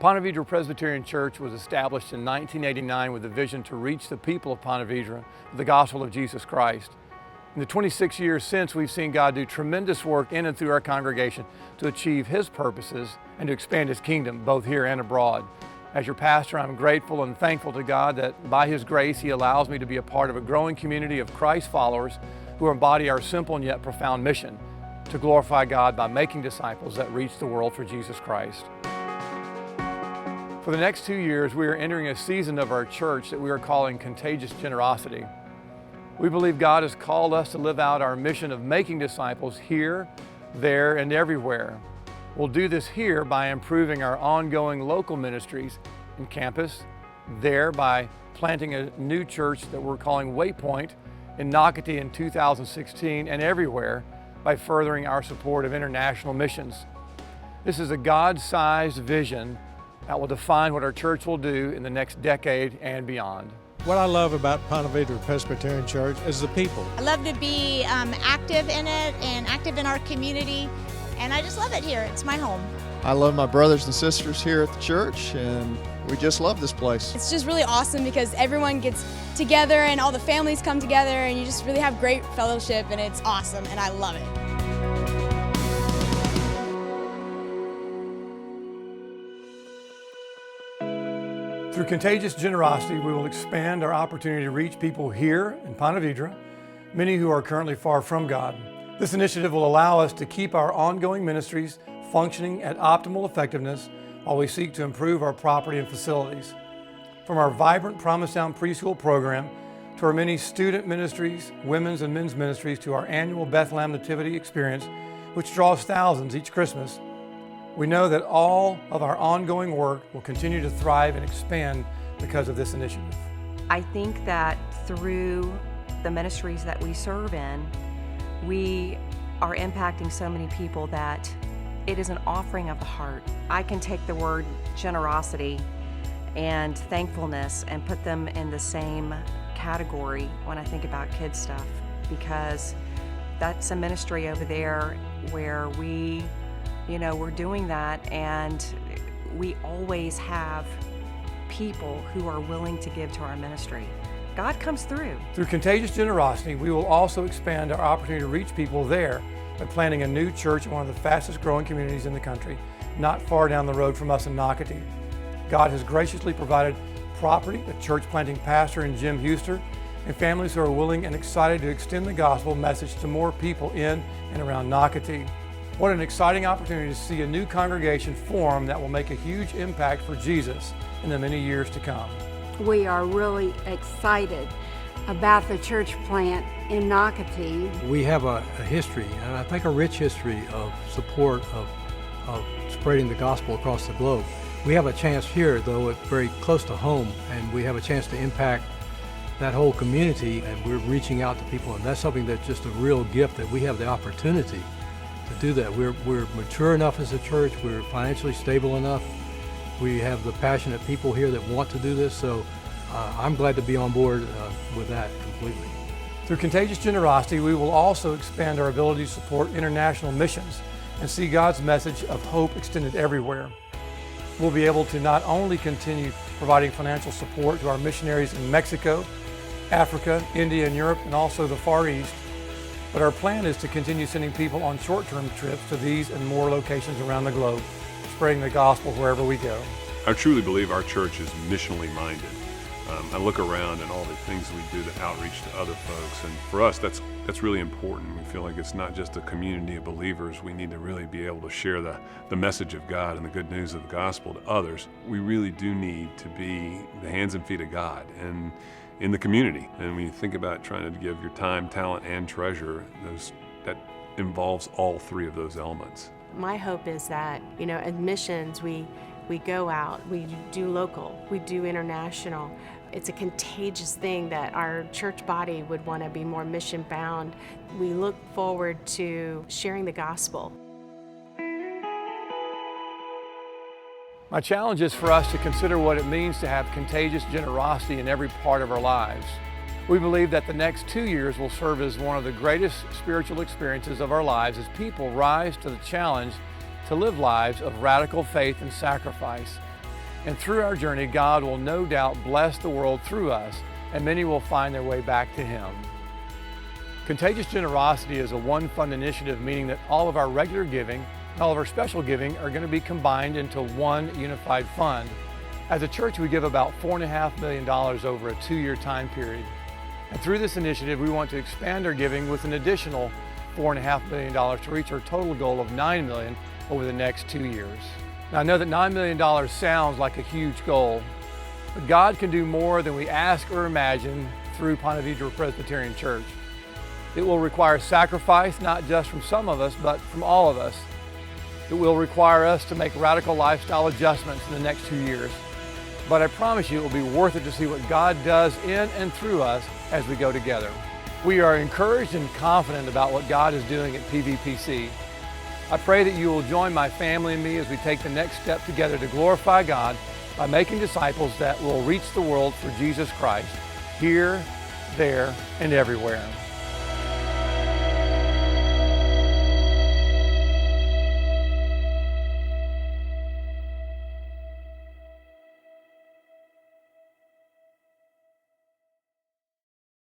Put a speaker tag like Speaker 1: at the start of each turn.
Speaker 1: Ponte Vedra Presbyterian Church was established in 1989 with a vision to reach the people of Ponte Vedra with the gospel of Jesus Christ. In the 26 years since, we've seen God do tremendous work in and through our congregation to achieve His purposes and to expand His kingdom, both here and abroad. As your pastor, I'm grateful and thankful to God that by His grace, He allows me to be a part of a growing community of Christ followers who embody our simple and yet profound mission to glorify God by making disciples that reach the world for Jesus Christ. For the next 2 years, we are entering a season of our church that we are calling Contagious Generosity. We believe God has called us to live out our mission of making disciples here, there, and everywhere. We'll do this here by improving our ongoing local ministries in campus, there by planting a new church that we're calling Waypoint in Nocatee in 2016, and everywhere by furthering our support of international missions. This is a God-sized vision that will define what our church will do in the next decade and beyond.
Speaker 2: What I love about Ponte Vedra Presbyterian Church is the people.
Speaker 3: I love to be active in it and active in our community, and I just love it here. It's my home.
Speaker 4: I love my brothers and sisters here at the church, and we just love this place.
Speaker 5: It's just really awesome because everyone gets together and all the families come together and you just really have great fellowship, and it's awesome and I love it.
Speaker 1: Through Contagious Generosity, we will expand our opportunity to reach people here in Ponte Vedra, many who are currently far from God. This initiative will allow us to keep our ongoing ministries functioning at optimal effectiveness while we seek to improve our property and facilities. From our vibrant Promisetown preschool program to our many student ministries, women's and men's ministries, to our annual Bethlehem Nativity experience, which draws thousands each Christmas, we know that all of our ongoing work will continue to thrive and expand because of this initiative.
Speaker 6: I think that through the ministries that we serve in, we are impacting so many people that it is an offering of the heart. I can take the word generosity and thankfulness and put them in the same category when I think about kids stuff, because that's a ministry over there where we're doing that, and we always have people who are willing to give to our ministry. God comes through.
Speaker 1: Through Contagious Generosity, we will also expand our opportunity to reach people there by planting a new church in one of the fastest growing communities in the country, not far down the road from us in Nocatee. God has graciously provided property, a church planting pastor in Jim Huster, and families who are willing and excited to extend the gospel message to more people in and around Nocatee. What an exciting opportunity to see a new congregation form that will make a huge impact for Jesus in the many years to come.
Speaker 7: We are really excited about the church plant in Nocatee.
Speaker 8: We have a history, and I think a rich history of support of spreading the gospel across the globe. We have a chance here, though, it's very close to home, and we have a chance to impact that whole community, and we're reaching out to people, and that's something that's just a real gift that we have the opportunity to do that. We're mature enough as a church, we're financially stable enough, we have the passionate people here that want to do this, so I'm glad to be on board with that completely.
Speaker 1: Through Contagious Generosity, we will also expand our ability to support international missions and see God's message of hope extended everywhere. We'll be able to not only continue providing financial support to our missionaries in Mexico, Africa, India, and Europe, and also the Far East, but our plan is to continue sending people on short-term trips to these and more locations around the globe, spreading the gospel wherever we go.
Speaker 9: I truly believe our church is missionally minded. I look around and all the things we do to outreach to other folks, and for us that's really important. We feel like it's not just a community of believers. We need to really be able to share the message of God and the good news of the gospel to others. We really do need to be the hands and feet of God and in the community. And when you think about trying to give your time, talent, and treasure, that involves all three of those elements.
Speaker 10: My hope is that, in missions, we go out, we do local, we do international. It's a contagious thing that our church body would want to be more mission bound. We look forward to sharing the gospel.
Speaker 1: My challenge is for us to consider what it means to have contagious generosity in every part of our lives. We believe that the next 2 years will serve as one of the greatest spiritual experiences of our lives as people rise to the challenge to live lives of radical faith and sacrifice, And through our journey, God will no doubt bless the world through us, and many will find their way back to Him. Contagious Generosity is a one-fund initiative, meaning that all of our regular giving and all of our special giving are going to be combined into one unified fund. As a church, we give about $4.5 million over a 2-year time period. And through this initiative, we want to expand our giving with an additional $4.5 million to reach our total goal of $9 million over the next 2 years. Now, I know that $9 million sounds like a huge goal, but God can do more than we ask or imagine through Ponte Vedra Presbyterian Church. It will require sacrifice, not just from some of us, but from all of us. It will require us to make radical lifestyle adjustments in the next 2 years. But I promise you it will be worth it to see what God does in and through us as we go together. We are encouraged and confident about what God is doing at PVPC. I pray that you will join my family and me as we take the next step together to glorify God by making disciples that will reach the world for Jesus Christ, here, there, and everywhere.